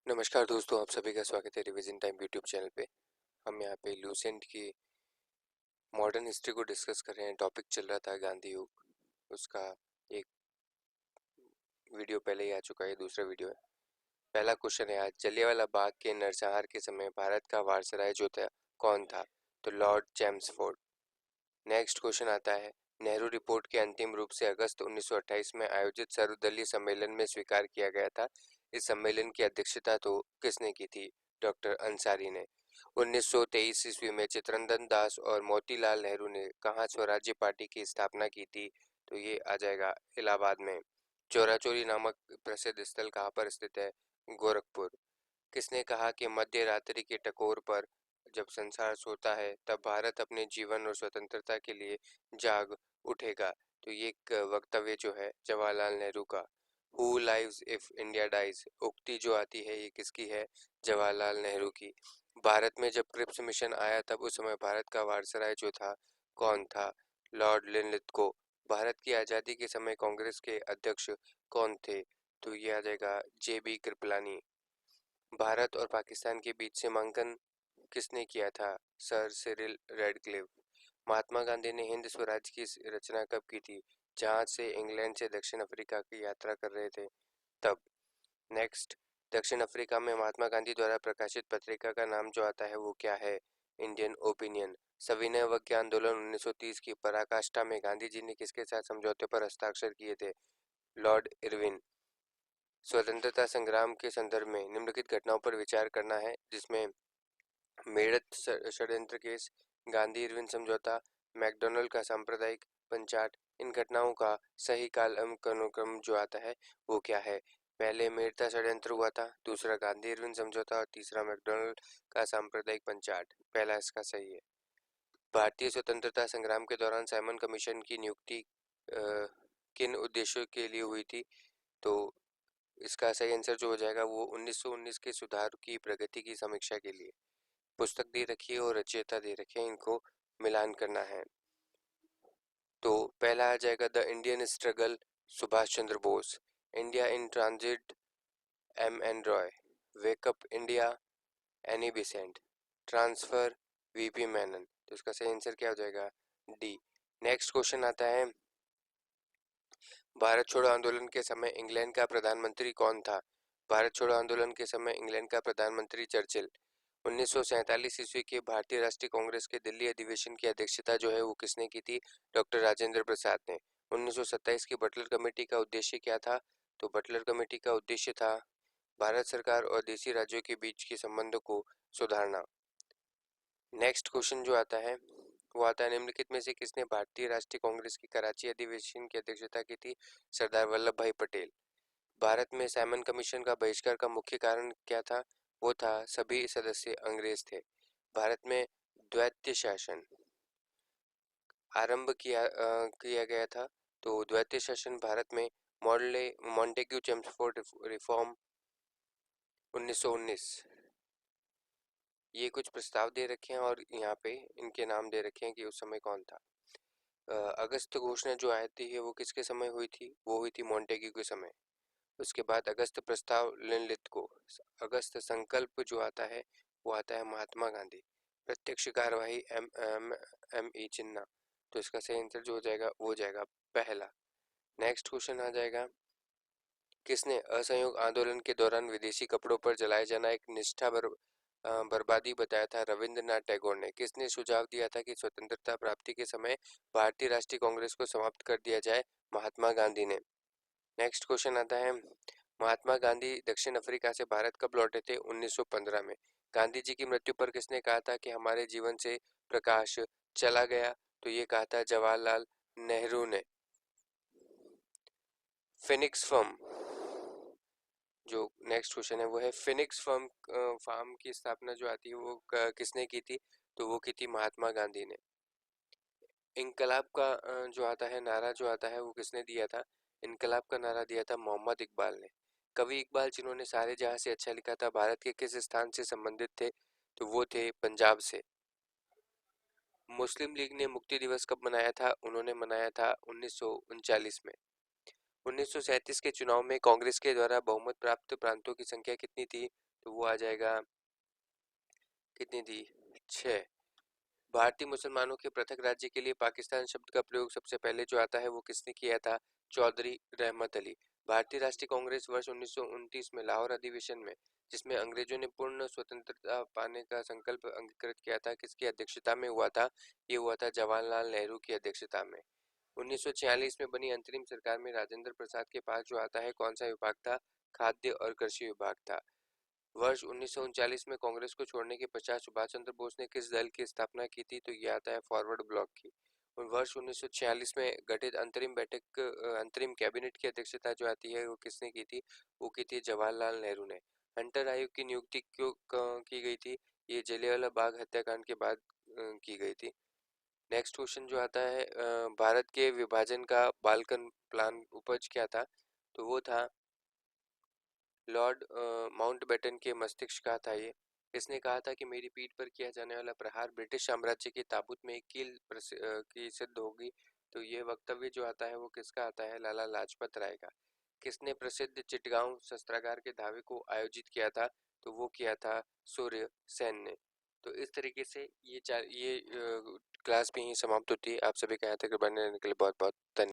नमस्कार दोस्तों, आप सभी का स्वागत है रिवीजन टाइम यूट्यूब चैनल पे। हम यहाँ पे लूसेंट की मॉडर्न हिस्ट्री को डिस्कस कर रहे हैं। टॉपिक चल रहा था गांधी युग, उसका एक वीडियो पहले ही आ चुका है, दूसरा वीडियो है। पहला क्वेश्चन है आज, जलियांवाला बाग के नरसंहार के समय भारत का वायसराय जो था कौन था? तो लॉर्ड चैम्सफोर्ड। नेक्स्ट क्वेश्चन आता है, नेहरू रिपोर्ट के अंतिम रूप से अगस्त 1928 में आयोजित सर्वदलीय सम्मेलन में स्वीकार किया गया था। इस सम्मेलन की अध्यक्षता तो किसने की थी? डॉक्टर अंसारी ने। 1923 ईस्वी में चित्तरंजन दास और मोतीलाल नेहरू ने कहाँ स्वराज्य पार्टी की स्थापना की थी? तो ये आ जाएगा इलाहाबाद में। चौराचौरी नामक प्रसिद्ध स्थल कहाँ पर स्थित है? गोरखपुर। किसने कहा कि मध्य रात्रि के टकोर पर जब संसार सोता है तब भारत अपने जीवन और स्वतंत्रता के लिए जाग उठेगा? तो ये एक वक्तव्य जो है जवाहरलाल नेहरू का। Who lives if India dies, उक्ति जो आती है ये किसकी है? जवाहरलाल नेहरू की। भारत में जब क्रिप्स मिशन आया तब उस समय भारत का वायसराय जो था कौन था? Lord Linlithgow. भारत की आज़ादी के समय कांग्रेस के अध्यक्ष कौन थे? तो ये आ जाएगा JB कृपलानी। भारत और पाकिस्तान के बीच सीमांकन किसने किया था? Sir Cyril Radcliffe. Mahatma Gandhi ने हिंद स्वराज की रचना कब की थी? जहाज से इंग्लैंड से दक्षिण अफ्रीका की यात्रा कर रहे थे तब। नेक्स्ट, दक्षिण अफ्रीका में महात्मा गांधी द्वारा प्रकाशित पत्रिका का नाम जो आता है वो क्या है? Indian opinion. सविनय अवज्ञा आंदोलन 1930 की पराकाष्ठा में गांधी जी ने किसके साथ समझौते पर हस्ताक्षर किए थे? Lord Irwin. स्वतंत्रता संग्राम के संदर्भ में निम्नलिखित घटनाओं पर विचार करना है, जिसमें मेरठ षड्यंत्र केस, गांधी इरविन समझौता, मैकडॉनल्ड का सांप्रदायिक पंचाट, इन घटनाओं का सही कालानुक्रम जो आता है वो क्या है? पहले मेरठ षड्यंत्र हुआ था, दूसरा गांधी इरविन समझौता और तीसरा मैकडॉनल्ड का सांप्रदायिक पंचाट। पहला इसका सही है। भारतीय स्वतंत्रता संग्राम के दौरान साइमन कमीशन की नियुक्ति किन उद्देश्यों के लिए हुई थी? तो इसका सही आंसर जो हो जाएगा वो 1919 के सुधार की प्रगति की समीक्षा के लिए। पुस्तक दे रखी है और रचयिता दे रखे हैं, इनको मिलान करना है। तो पहला आ जाएगा the Indian struggle, Subhash Chandra Bose. India in transit, MN Roy. Wake up India, any Besant. Transfer, VP Menon. तो इसका सही आंसर क्या हो जाएगा? डी। नेक्स्ट क्वेश्चन आता है, भारत छोड़ो आंदोलन के समय इंग्लैंड का प्रधानमंत्री कौन था? भारत छोड़ो आंदोलन के समय इंग्लैंड का प्रधानमंत्री चर्चिल। 1947 ईस्वी के भारतीय राष्ट्रीय कांग्रेस के दिल्ली अधिवेशन की अध्यक्षता जो है वो किसने की थी? डॉक्टर राजेंद्र प्रसाद ने। 1927 की बटलर कमेटी का उद्देश्य क्या था? तो बटलर कमेटी का उद्देश्य था भारत सरकार और देशी राज्यों के बीच के संबंधों को सुधारना। नेक्स्ट क्वेश्चन जो आता है वो आता है, निम्नलिखित में से किसने भारतीय राष्ट्रीय कांग्रेस की कराची अधिवेशन की अध्यक्षता की थी? सरदार वल्लभ भाई पटेल। भारत में साइमन कमीशन का बहिष्कार का मुख्य कारण क्या था? वो था सभी सदस्य अंग्रेज थे। भारत में द्वैत शासन आरंभ किया गया था। तो द्वैत शासन भारत में मॉडले मॉन्टेग्यू चेम्सफोर्ड रिफॉर्म 1919। ये कुछ प्रस्ताव दे रखे हैं और यहाँ पे इनके नाम दे रखे हैं कि उस समय कौन था। अगस्त घोषणा जो आई थी वो किसके समय हुई थी? वो हुई थी मॉन्टेग्यू के समय। उसके बाद अगस्त प्रस्ताव लिनलिथ को। अगस्त संकल्प जो आता है वो आता है महात्मा गांधी। प्रत्यक्ष कार्यवाही ME जिन्ना। तो इसका सही आंसर जो हो जाएगा वो हो जाएगा पहला। नेक्स्ट क्वेश्चन आ जाएगा, किसने असहयोग आंदोलन के दौरान विदेशी कपड़ों पर जलाए जाना एक बर्बादी बताया था? रविंद्रनाथ टैगोर ने। किसने सुझाव दिया था कि स्वतंत्रता प्राप्ति के समय भारतीय राष्ट्रीय कांग्रेस को समाप्त कर दिया जाए? महात्मा गांधी ने। नेक्स्ट क्वेश्चन आता है, महात्मा गांधी दक्षिण अफ्रीका से भारत कब लौटे थे? 1915 में। गांधी जी की मृत्यु पर किसने कहा था कि हमारे जीवन से प्रकाश चला गया? तो ये कहा था जवाहरलाल नेहरू ने। फिनिक्स फर्म, जो नेक्स्ट क्वेश्चन है वो है, फिनिक्स फार्म की स्थापना जो आती है वो किसने की थी? तो वो की थी महात्मा गांधी ने। इनकलाब का जो आता है नारा जो आता है वो किसने दिया था? इनकलाब का नारा दिया था मोहम्मद इकबाल ने। कवि इकबाल जिन्होंने सारे जहां से अच्छा लिखा था भारत के किस स्थान से संबंधित थे? तो वो थे पंजाब से। मुस्लिम लीग ने मुक्ति दिवस कब मनाया था? उन्होंने मनाया था 1939 में। 1937 के चुनाव में कांग्रेस के द्वारा बहुमत प्राप्त प्रांतों की संख्या कितनी थी? तो वो आ जाएगा, कितनी थी, 6। भारतीय मुसलमानों के पृथक राज्य के लिए पाकिस्तान शब्द का प्रयोग सबसे पहले जो आता है वो किसने किया था, चौधरी रहमत अली। भारतीय राष्ट्रीय कांग्रेस वर्ष 1929 में लाहौर अधिवेशन में, जिसमें अंग्रेजों ने पूर्ण स्वतंत्रता पाने का संकल्प अंगीकृत किया था, किसकी अध्यक्षता में हुआ था, ये हुआ था जवाहरलाल नेहरू की अध्यक्षता में। 1946 में बनी अंतरिम सरकार में राजेंद्र प्रसाद के पास जो आता है कौन सा विभाग था, खाद्य और कृषि विभाग था। वर्ष 1939 में कांग्रेस को छोड़ने के पश्चात सुभाष चंद्र बोस ने किस दल की स्थापना की थी, तो ये आता है फॉरवर्ड ब्लॉक की। और वर्ष 1946 में गठित अंतरिम कैबिनेट की अध्यक्षता जो आती है वो किसने की थी, वो की थी जवाहरलाल नेहरू ने। हंटर आयोग की नियुक्ति क्यों की गई थी, ये जलियांवाला बाग हत्याकांड के बाद की गई थी। नेक्स्ट क्वेश्चन जो आता है, भारत के विभाजन का बाल्कन प्लान उपज क्या था, तो वो था लॉर्ड माउंटबेटन के मस्तिष्क का था ये। इसने कहा था कि मेरी पीठ पर किया जाने वाला प्रहार ब्रिटिश साम्राज्य के ताबूत में एक कील की सिद्ध होगी। तो ये वक्तव्य जो आता है वो किसका आता है, लाला लाजपत राय का। किसने प्रसिद्ध चिटगांव शस्त्रागार के धावे को आयोजित किया था, तो वो किया था सूर्य सेन ने। तो इस तरीके से ये क्लास भी यहीं समाप्त होती है। आप सभी का यहाँ तक बने रहने के लिए बहुत बहुत धन्यवाद।